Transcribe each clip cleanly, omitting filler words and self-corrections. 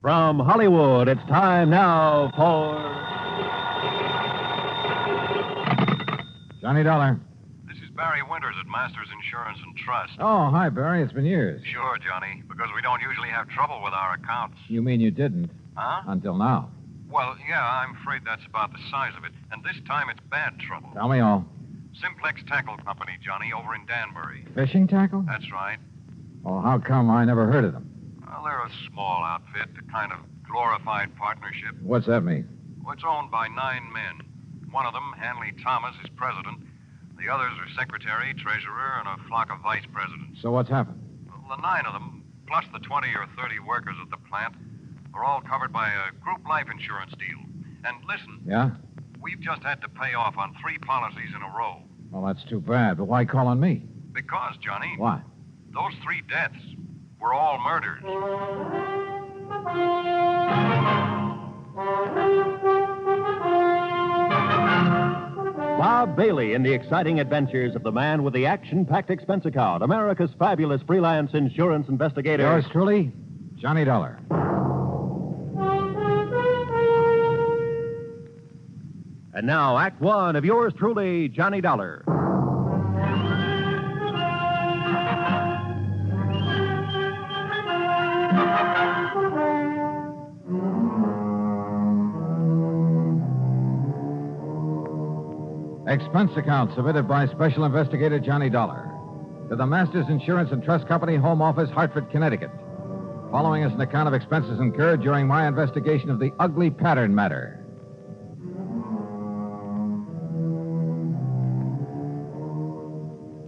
From Hollywood, it's time now for... Johnny Dollar. This is Barry Winters at Masters Insurance and Trust. Oh, hi, Barry. It's been years. Sure, Johnny, because we don't usually have trouble with our accounts. You mean you didn't? Huh? Until now. Well, yeah, I'm afraid that's about the size of it. And this time it's bad trouble. Tell me all. Simplex Tackle Company, Johnny, over in Danbury. Fishing tackle? That's right. Well, how come I never heard of them? Well, they're a small outfit, a kind of glorified partnership. What's that mean? Well, it's owned by 9 men. One of them, Hanley Thomas, is president. The others are secretary, treasurer, and a flock of vice presidents. So what's happened? Well, the 9 of them, plus the 20 or 30 workers at the plant, are all covered by a group life insurance deal. And listen, Yeah? we've just had to pay off on 3 policies in a row. Well, that's too bad, but why call on me? Because, Johnny, Why? those 3 deaths were all murders. Bob Bailey in the exciting adventures of the man with the action-packed expense account, America's fabulous freelance insurance investigator. Yours truly, Johnny Dollar. And now, Act One of yours truly, Johnny Dollar. Expense account submitted by Special Investigator Johnny Dollar to the Masters Insurance and Trust Company, Home Office, Hartford, Connecticut. Following is an account of expenses incurred during my investigation of the ugly pattern matter.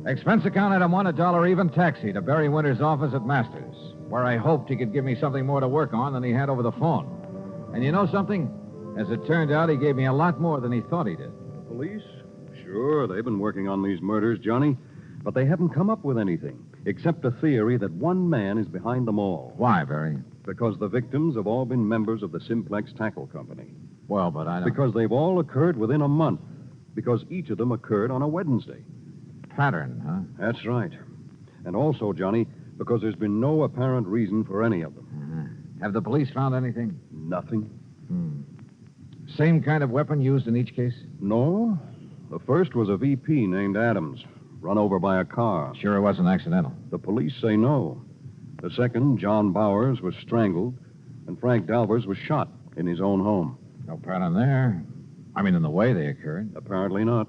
Expense account item 1, $1 even taxi to Barry Winters' office at Masters, where I hoped he could give me something more to work on than he had over the phone. And you know something? As it turned out, he gave me a lot more than he thought he did. Police? Sure, they've been working on these murders, Johnny. But they haven't come up with anything, except a theory that one man is behind them all. Why, Barry? Because the victims have all been members of the Simplex Tackle Company. Well, but I don't... Because they've all occurred within a month. Because each of them occurred on a Wednesday. Pattern, huh? That's right. And also, Johnny, because there's been no apparent reason for any of them. Have the police found anything? Nothing. Same kind of weapon used in each case? No. The first was a VP named Adams, run over by a car. Sure it wasn't accidental. The police say no. The second, John Bowers, was strangled, and Frank Dalvers was shot in his own home. No pattern there. I mean, in the way they occurred. Apparently not.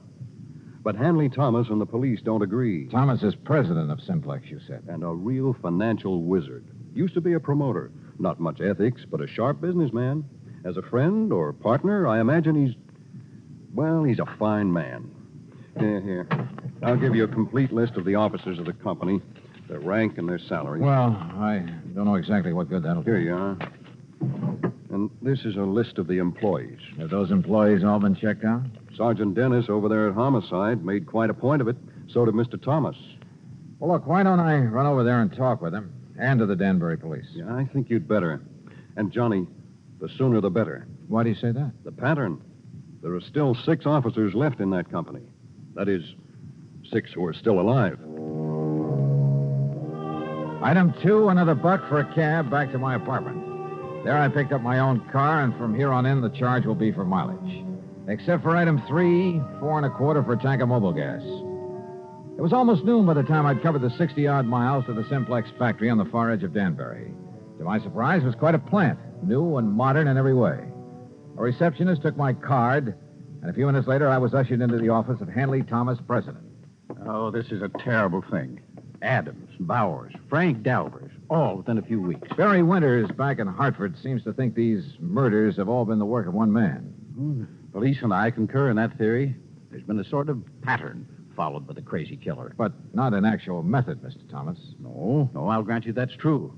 But Hanley Thomas and the police don't agree. Thomas is president of Simplex, you said. And a real financial wizard. Used to be a promoter. Not much ethics, but a sharp businessman. As a friend or partner, I imagine he's a fine man. Here. I'll give you a complete list of the officers of the company, their rank and their salary. Well, I don't know exactly what good that'll do. Here you are. And this is a list of the employees. Have those employees all been checked out? Sergeant Dennis over there at Homicide made quite a point of it. So did Mr. Thomas. Well, look, why don't I run over there and talk with him and to the Danbury police? Yeah, I think you'd better. And, Johnny, the sooner the better. Why do you say that? The pattern. There are still 6 officers left in that company. That is, 6 who are still alive. Item 2, another $1 for a cab back to my apartment. There I picked up my own car, and from here on in, the charge will be for mileage. Except for item 3, $4 1/4 for a tank of mobile gas. It was almost noon by the time I'd covered the 60-odd miles to the Simplex factory on the far edge of Danbury. To my surprise, it was quite a plant, new and modern in every way. A receptionist took my card, and a few minutes later, I was ushered into the office of Hanley Thomas, president. Oh, this is a terrible thing. Adams, Bowers, Frank Dalvers, all within a few weeks. Barry Winters, back in Hartford, seems to think these murders have all been the work of one man. Police and I concur in that theory. There's been a sort of pattern followed by the crazy killer. But not an actual method, Mr. Thomas. No, I'll grant you that's true.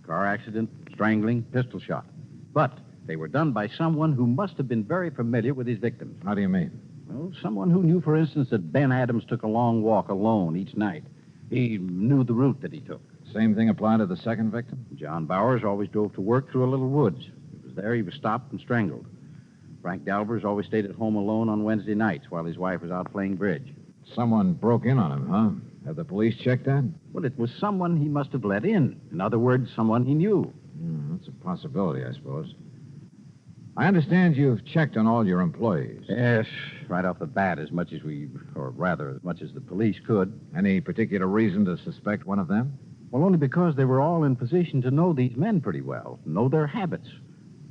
Car accident, strangling, pistol shot. But they were done by someone who must have been very familiar with his victims. How do you mean? Well, someone who knew, for instance, that Ben Adams took a long walk alone each night. He knew the route that he took. Same thing applied to the second victim? John Bowers always drove to work through a little woods. It was there he was stopped and strangled. Frank Dalvers always stayed at home alone on Wednesday nights while his wife was out playing bridge. Someone broke in on him, huh? Have the police checked that? Well, it was someone he must have let in. In other words, someone he knew. That's a possibility, I suppose. I understand you've checked on all your employees. Yes, right off the bat, as much as the police could. Any particular reason to suspect one of them? Well, only because they were all in position to know these men pretty well, know their habits.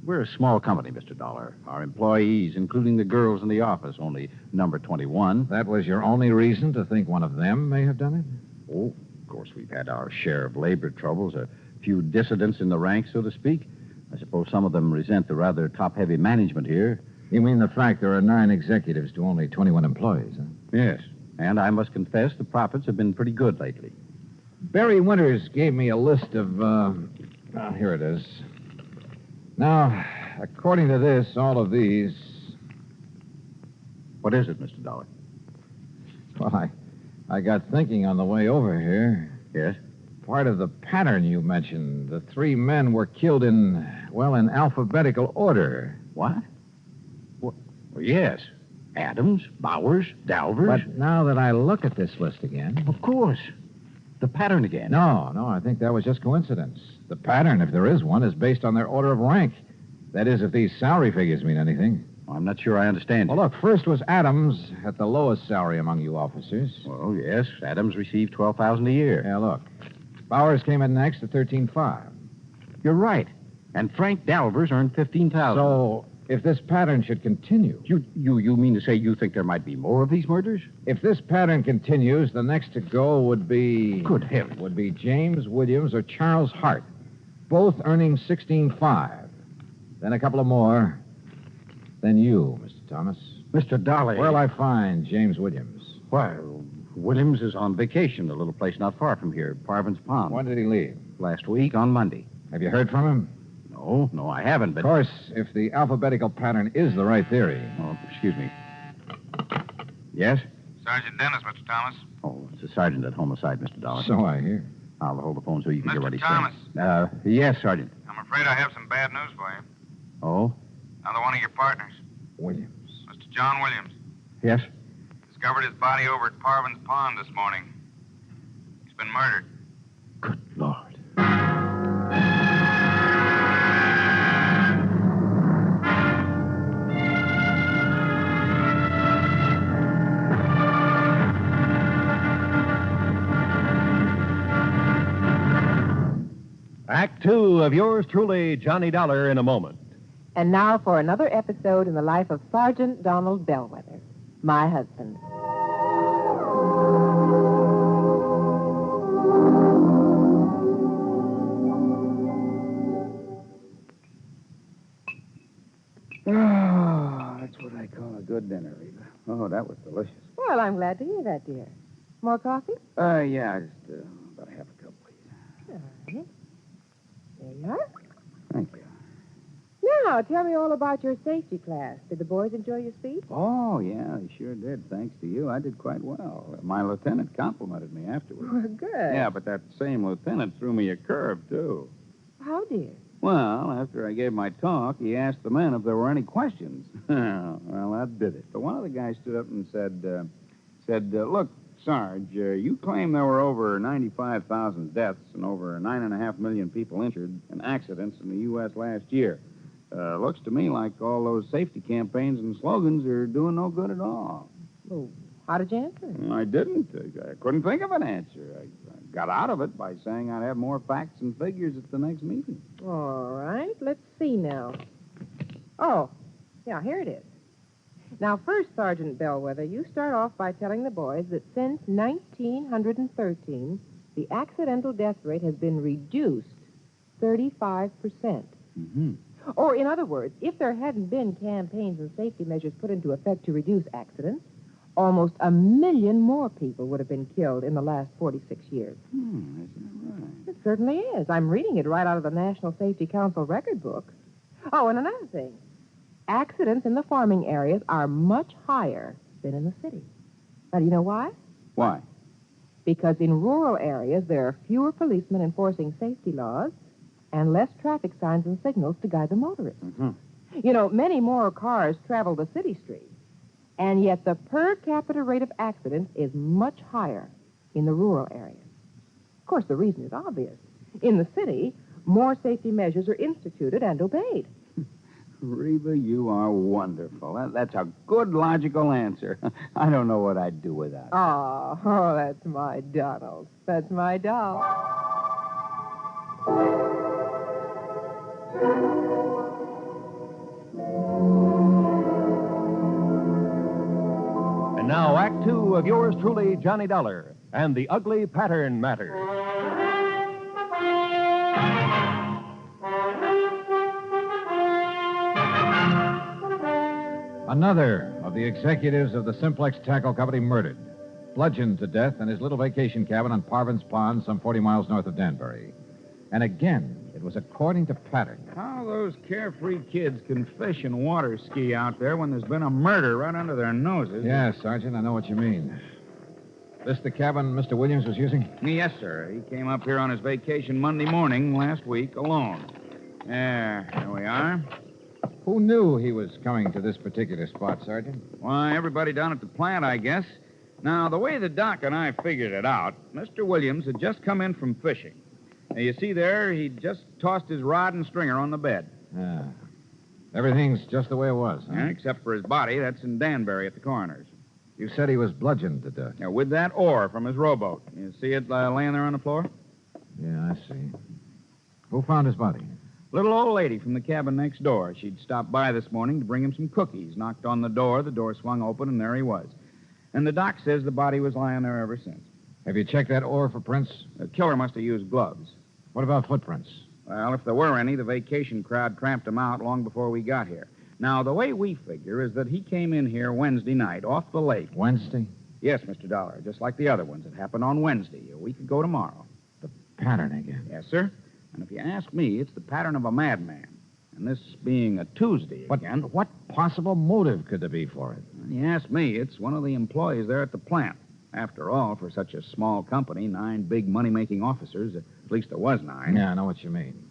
We're a small company, Mr. Dollar. Our employees, including the girls in the office, only number 21. That was your only reason to think one of them may have done it? Oh, of course, we've had our share of labor troubles, a few dissidents in the ranks, so to speak. I suppose some of them resent the rather top-heavy management here. You mean the fact there are 9 executives to only 21 employees, huh? Yes, and I must confess the profits have been pretty good lately. Barry Winters gave me a list of, here it is. Now, according to this, all of these... What is it, Mr. Dollar? Well, I got thinking on the way over here. Yes? Part of the pattern you mentioned, the 3 men were killed in alphabetical order. What? Well, yes. Adams, Bowers, Dalvers. But now that I look at this list again... Of course. The pattern again. No, I think that was just coincidence. The pattern, if there is one, is based on their order of rank. That is, if these salary figures mean anything. I'm not sure I understand you. Well, look, first was Adams at the lowest salary among you officers. Well, yes, Adams received $12,000 a year. Yeah, look. Bowers came in next at $13,500. You're right. And Frank Dalvers earned $15,000. So, if this pattern should continue... You mean to say you think there might be more of these murders? If this pattern continues, the next to go would be... Good heavens. Would be James Williams or Charles Hart, both earning $16,500. Then a couple of more. Then you, Mr. Thomas. Mr. Dolly. Where'll I find James Williams? Well, Williams is on vacation, a little place not far from here, Parvin's Pond. When did he leave? Last week, on Monday. Have you heard from him? No, I haven't, but... Of course, if the alphabetical pattern is the right theory. Oh, excuse me. Yes? Sergeant Dennis, Mr. Thomas. Oh, it's the sergeant at homicide, Mr. Dollar. So I hear. I'll hold the phone so you can get Mr. ready. Thomas. Yes, Sergeant. I'm afraid I have some bad news for you. Oh? Another one of your partners, Williams. Mr. John Williams, Yes? discovered his body over at Parvin's Pond this morning. He's been murdered. Good Lord. Act 2 of yours truly, Johnny Dollar, in a moment. And now for another episode in the life of Sergeant Donald Bellwether, my husband. Oh, that's what I call a good dinner, Rita. Oh, that was delicious. Well, I'm glad to hear that, dear. More coffee? Yeah, just about a half a cup, please. All right. There you are. Thank you. Now, tell me all about your safety class. Did the boys enjoy your speech? Oh, yeah, they sure did. Thanks to you, I did quite well. My lieutenant complimented me afterwards. Well, good. Yeah, but that same lieutenant threw me a curve, too. How, dear? Well, after I gave my talk, he asked the men if there were any questions. Well, that did it. But one of the guys stood up and said, look, Sarge, you claim there were over 95,000 deaths and over 9.5 million people injured in accidents in the U.S. last year. Looks to me like all those safety campaigns and slogans are doing no good at all. Well, how did you answer? I didn't. I couldn't think of an answer. I got out of it by saying I'd have more facts and figures at the next meeting. All right, let's see now. Oh, yeah, here it is. Now, first, Sergeant Bellwether, you start off by telling the boys that since 1913, the accidental death rate has been reduced 35%. Mm-hmm. Or, in other words, if there hadn't been campaigns and safety measures put into effect to reduce accidents, almost 1 million more people would have been killed in the last 46 years. Isn't that right? It certainly is. I'm reading it right out of the National Safety Council record book. Oh, and another thing. Accidents in the farming areas are much higher than in the city. Now, do you know why? Why? Because in rural areas, there are fewer policemen enforcing safety laws and less traffic signs and signals to guide the motorists. Mm-hmm. You know, many more cars travel the city streets, and yet the per capita rate of accidents is much higher in the rural areas. Of course, the reason is obvious. In the city, more safety measures are instituted and obeyed. Reba, you are wonderful. That's a good, logical answer. I don't know what I'd do without it. Oh, that's my Donald. That's my doll. And now, Act Two of yours truly, Johnny Dollar, and the Ugly Pattern Matter. Another of the executives of the Simplex Tackle Company murdered, bludgeoned to death in his little vacation cabin on Parvin's Pond, some 40 miles north of Danbury. And again, it was according to pattern. How those carefree kids can fish and water ski out there when there's been a murder right under their noses. Yeah, Sergeant, I know what you mean. This the cabin Mr. Williams was using? Yes, sir. He came up here on his vacation Monday morning last week alone. There we are. Who knew he was coming to this particular spot, Sergeant? Why, everybody down at the plant, I guess. Now, the way the doc and I figured it out, Mr. Williams had just come in from fishing. Now, you see there, he'd just tossed his rod and stringer on the bed. Yeah. Everything's just the way it was, huh? Yeah, except for his body. That's in Danbury at the coroner's. You said he was bludgeoned to death. Yeah, with that oar from his rowboat. You see it laying there on the floor? Yeah, I see. Who found his body? Little old lady from the cabin next door. She'd stopped by this morning to bring him some cookies. Knocked on the door swung open, and there he was. And the doc says the body was lying there ever since. Have you checked that oar for prints? The killer must have used gloves. What about footprints? Well, if there were any, the vacation crowd tramped him out long before we got here. Now, the way we figure is that he came in here Wednesday night off the lake. Wednesday? Yes, Mr. Dollar, just like the other ones. It happened on Wednesday, a week ago tomorrow. The pattern again. Yes, sir. And if you ask me, it's the pattern of a madman. And this being a Tuesday again. But what possible motive could there be for it? When you ask me, it's one of the employees there at the plant. After all, for such a small company, 9 big money-making officers, at least there was 9. Yeah, I know what you mean.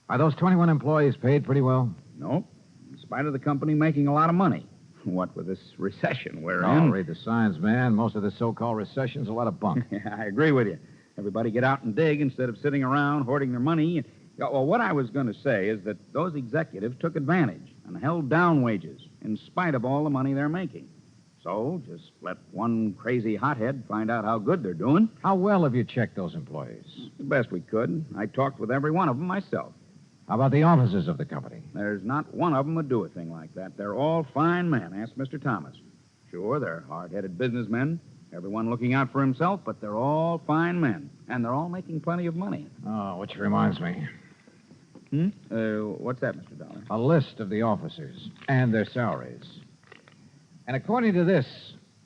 Are those 21 employees paid pretty well? Nope. In spite of the company making a lot of money. What with this recession we're Oh, in. read the signs, man. Most of this so-called recession's a lot of bunk. Yeah, I agree with you. Everybody get out and dig instead of sitting around hoarding their money. Well, what I was going to say is that those executives took advantage and held down wages in spite of all the money they're making. So just let one crazy hothead find out how good they're doing. How well have you checked those employees? The best we could. I talked with every one of them myself. How about the officers of the company? There's not one of them would do a thing like that. They're all fine men. Ask Mr. Thomas. Sure, they're hard-headed businessmen, everyone looking out for himself, but they're all fine men, and they're all making plenty of money. Oh, which reminds me. What's that, Mr. Dollar? A list of the officers and their salaries. And according to this,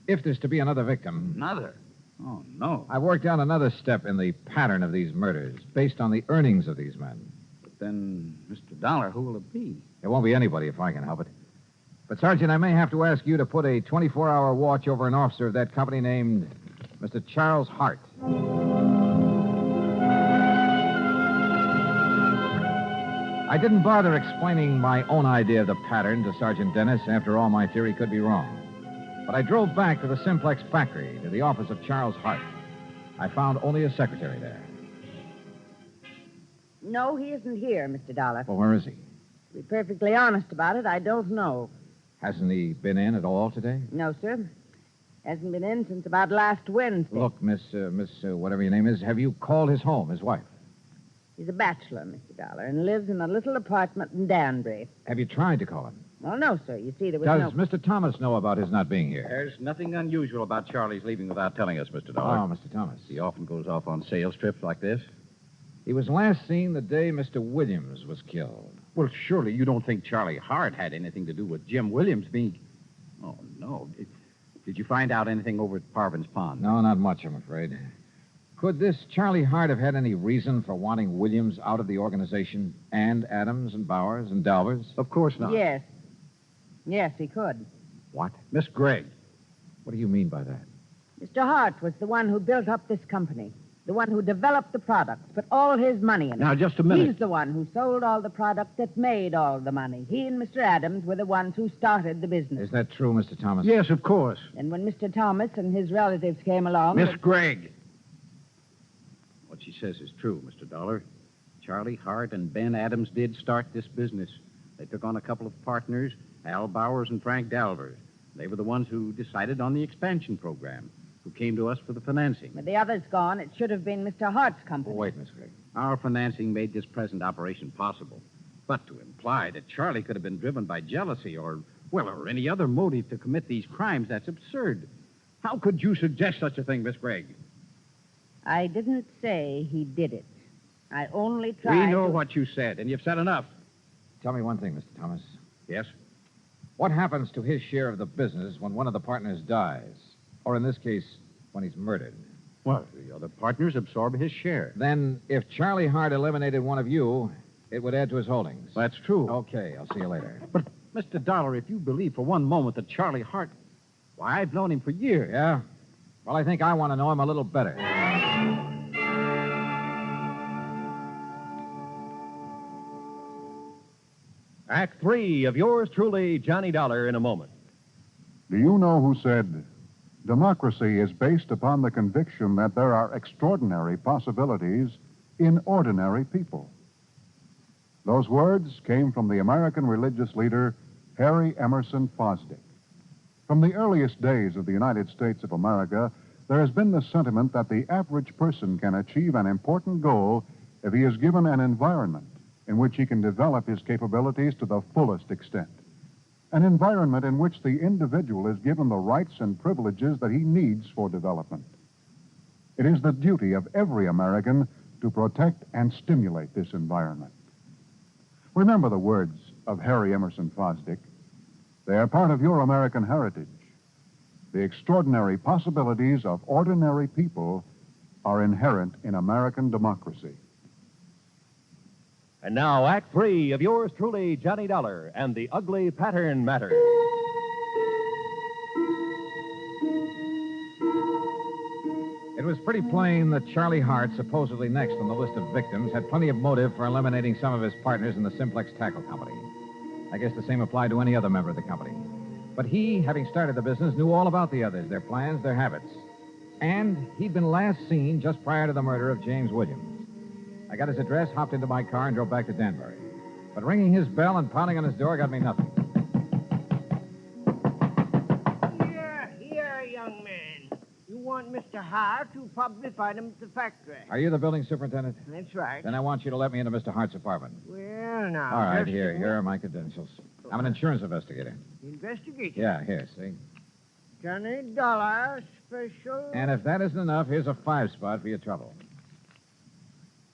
if there's to be another victim... Another? Oh, no. I've worked out another step in the pattern of these murders, based on the earnings of these men. But then, Mr. Dollar, who will it be? It won't be anybody if I can help it. But, Sergeant, I may have to ask you to put a 24-hour watch over an officer of that company named Mr. Charles Hart. I didn't bother explaining my own idea of the pattern to Sergeant Dennis. After all, my theory could be wrong. But I drove back to the Simplex factory, to the office of Charles Hart. I found only a secretary there. No, he isn't here, Mr. Dollar. Well, where is he? To be perfectly honest about it, I don't know. Hasn't he been in at all today? No, sir. Hasn't been in since about last Wednesday. Look, Miss whatever your name is, have you called his home, his wife? He's a bachelor, Mr. Dollar, and lives in a little apartment in Danbury. Have you tried to call him? Well, no, sir. You see, there was Does Mr. Thomas know about his not being here? There's nothing unusual about Charlie's leaving without telling us, Mr. Dollar. Oh, Mr. Thomas. He often goes off on sales trips like this. He was last seen the day Mr. Williams was killed. Well, surely you don't think Charlie Hart had anything to do with Jim Williams being... Oh, no. Did you find out anything over at Parvin's Pond? No, not much, I'm afraid. Could this Charlie Hart have had any reason for wanting Williams out of the organization, and Adams and Bowers and Dalvers? Of course not. Yes. Yes, he could. What? Miss Gregg. What do you mean by that? Mr. Hart was the one who built up this company, the one who developed the products, put all his money in it. Now, just a minute. He's the one who sold all the products that made all the money. He and Mr. Adams were the ones who started the business. Is that true, Mr. Thomas? Yes, of course. And when Mr. Thomas and his relatives came along... Miss Gregg. What she says is true, Mr. Dollar. Charlie Hart and Ben Adams did start this business. They took on a couple of partners, Al Bowers and Frank Dalvers. They were the ones who decided on the expansion program, who came to us for the financing. With the others gone, it should have been Mr. Hart's company. Oh, wait, Miss Gregg. Our financing made this present operation possible. But to imply that Charlie could have been driven by jealousy or any other motive to commit these crimes, that's absurd. How could you suggest such a thing, Miss Gregg? I didn't say he did it. I only tried We know what you said, and you've said enough. Tell me one thing, Mr. Thomas. Yes? What happens to his share of the business when one of the partners dies? Or in this case, when he's murdered? Well, the other partners absorb his share. Then, if Charlie Hart eliminated one of you, it would add to his holdings. That's true. Okay, I'll see you later. But, Mr. Dollar, if you believe for one moment that Charlie Hart... Why, I've known him for years. Yeah? Well, I think I want to know him a little better. Act 3 of yours truly, Johnny Dollar, in a moment. Do you know who said, democracy is based upon the conviction that there are extraordinary possibilities in ordinary people? Those words came from the American religious leader, Harry Emerson Fosdick. From the earliest days of the United States of America, there has been the sentiment that the average person can achieve an important goal if he is given an environment in which he can develop his capabilities to the fullest extent. An environment in which the individual is given the rights and privileges that he needs for development. It is the duty of every American to protect and stimulate this environment. Remember the words of Harry Emerson Fosdick. They are part of your American heritage. The extraordinary possibilities of ordinary people are inherent in American democracy. And now, Act 3 of yours truly, Johnny Dollar, and the ugly pattern matter. It was pretty plain that Charlie Hart, supposedly next on the list of victims, had plenty of motive for eliminating some of his partners in the Simplex Tackle Company. I guess the same applied to any other member of the company. But he, having started the business, knew all about the others, their plans, their habits. And he'd been last seen just prior to the murder of James Williams. I got his address, hopped into my car, and drove back to Danbury. But ringing his bell and pounding on his door got me nothing. Here, young man. You want Mr. Hart? You'll probably find him at the factory. Are you the building superintendent? That's right. Then I want you to let me into Mr. Hart's apartment. Well, now. All right, just here. a Here are my credentials. I'm an insurance investigator. Investigator. Yeah, here, see? Johnny Dollar special. And if that isn't enough, here's a 5-spot for your trouble.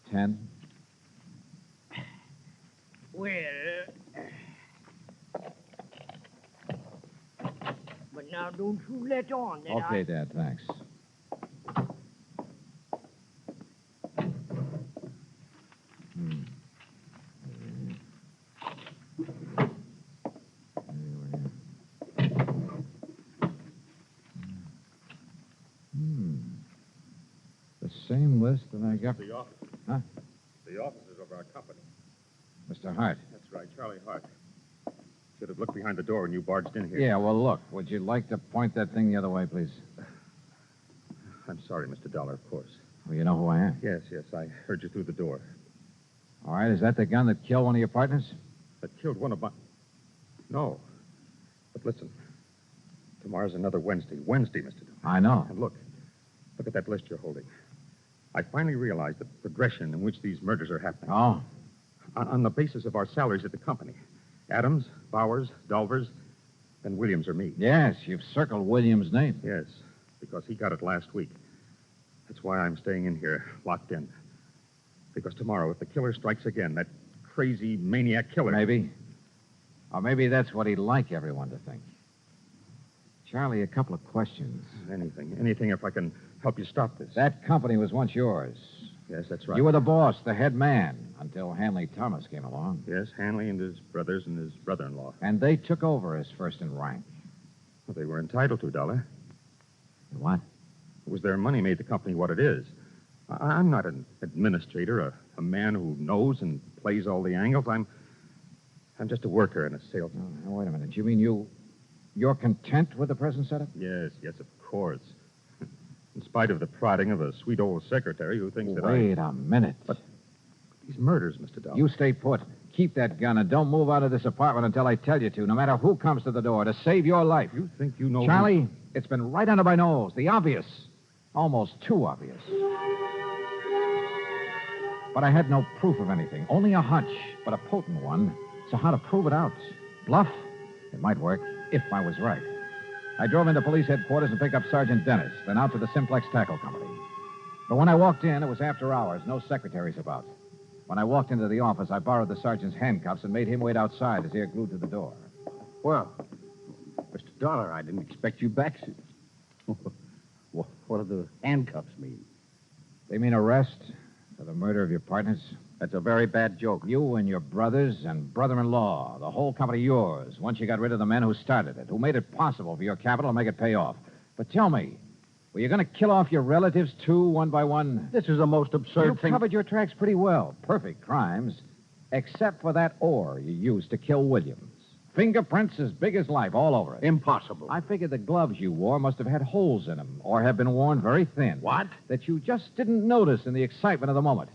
10. Well. But now don't you let on that Okay, Dad, thanks. The same list that I got. The office. Huh? The offices of our company. Mr. Hart. That's right, Charlie Hart. Should have looked behind the door when you barged in here. Yeah, well, look, would you like to point that thing the other way, please? I'm sorry, Mr. Dollar, of course. Well, you know who I am. Yes, I heard you through the door. All right, is that the gun that killed one of your partners? That killed one of my... No. But listen, tomorrow's another Wednesday. Wednesday, Mr. Dollar. I know. And look at that list you're holding. I finally realized the progression in which these murders are happening. Oh? On the basis of our salaries at the company. Adams, Bowers, Dalvers, and Williams or me. Yes, you've circled Williams' name. Yes, because he got it last week. That's why I'm staying in here, locked in. Because tomorrow, if the killer strikes again, that crazy maniac killer... Maybe. Or maybe that's what he'd like everyone to think. Charlie, a couple of questions. Anything if I can help you stop this. That company was once yours. Yes, that's right. You were the boss, the head man, until Hanley Thomas came along. Yes, Hanley and his brothers and his brother-in-law. And they took over as first in rank. Well, they were entitled to, Dollar. What? It was their money made the company what it is. I'm not an administrator, a man who knows and plays all the angles. I'm just a worker and a salesman. Oh, wait a minute. You mean you're content with the present setup? Yes, of course. In spite of the prodding of a sweet old secretary who thinks that Wait a minute. But These murders, Mr. Dollar. You stay put. Keep that gun and don't move out of this apartment until I tell you to, no matter who comes to the door, to save your life. You think you know... Charlie, it's been right under my nose. The obvious. Almost too obvious. But I had no proof of anything. Only a hunch, but a potent one. So how to prove it out? Bluff? It might work, if I was right. I drove into police headquarters and picked up Sergeant Dennis, then out to the Simplex Tackle Company. But when I walked in, it was after hours, no secretaries about. When I walked into the office, I borrowed the sergeant's handcuffs and made him wait outside, his ear glued to the door. Well, Mr. Dollar, I didn't expect you back. What do the handcuffs mean? They mean arrest for the murder of your partners. That's a very bad joke. You and your brothers and brother-in-law, the whole company yours, once you got rid of the men who started it, who made it possible for your capital to make it pay off. But tell me, were you going to kill off your relatives, too, one by one? This is the most absurd thing. You covered your tracks pretty well. Perfect crimes, except for that ore you used to kill Williams. Fingerprints as big as life all over it. Impossible. I figured the gloves you wore must have had holes in them, or have been worn very thin. What? That you just didn't notice in the excitement of the moment.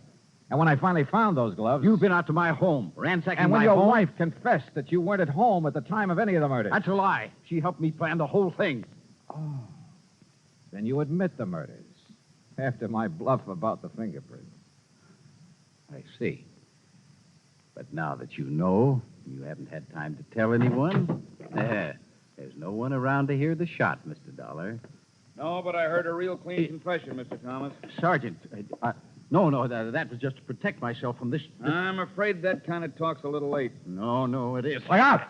And when I finally found those gloves... You've been out to my home, ransacking my home. And when your wife confessed that you weren't at home at the time of any of the murders. That's a lie. She helped me plan the whole thing. Oh. Then you admit the murders, after my bluff about the fingerprints. I see. But now that you know, you haven't had time to tell anyone. There's no one around to hear the shot, Mr. Dollar. No, but I heard a real clean confession, Mr. Thomas. Sergeant, no, that was just to protect myself from this... I'm afraid that kind of talk's a little late. No, it is. Look out!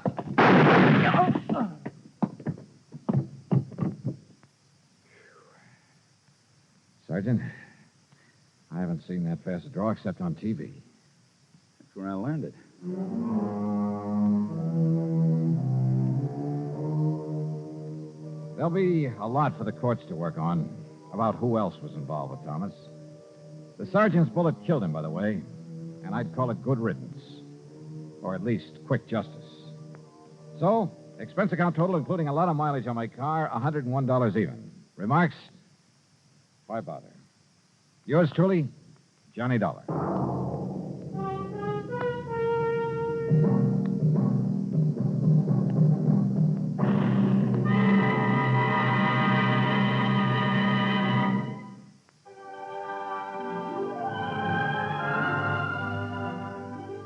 Sergeant, I haven't seen that fast a draw except on TV. That's where I learned it. There'll be a lot for the courts to work on about who else was involved with Thomas. The sergeant's bullet killed him, by the way, and I'd call it good riddance. Or at least quick justice. So, expense account total, including a lot of mileage on my car, $101 even. Remarks? Why bother? Yours truly, Johnny Dollar.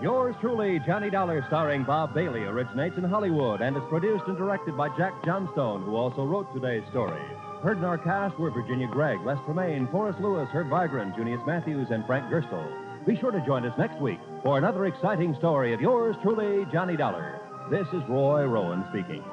Yours truly, Johnny Dollar, starring Bob Bailey, originates in Hollywood and is produced and directed by Jack Johnstone, who also wrote today's story. Heard in our cast were Virginia Gregg, Les Tremaine, Forrest Lewis, Herb Vigran, Junius Matthews, and Frank Gerstle. Be sure to join us next week for another exciting story of yours truly, Johnny Dollar. This is Roy Rowan speaking.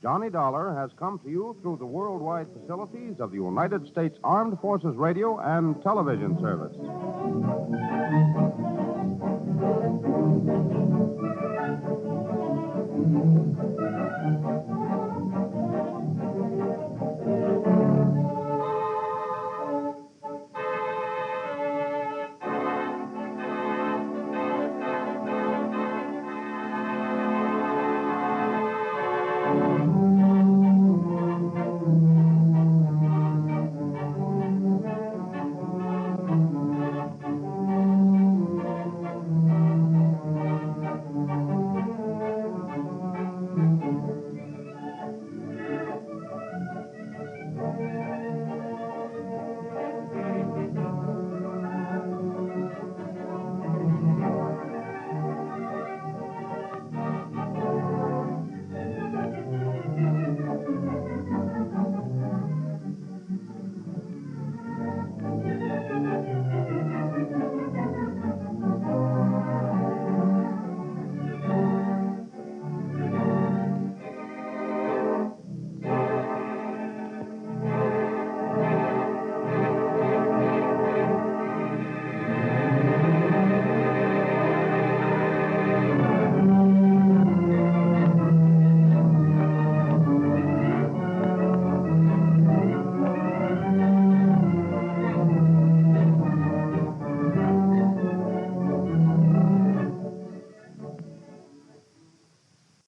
Johnny Dollar has come to you through the worldwide facilities of the United States Armed Forces Radio and Television Service.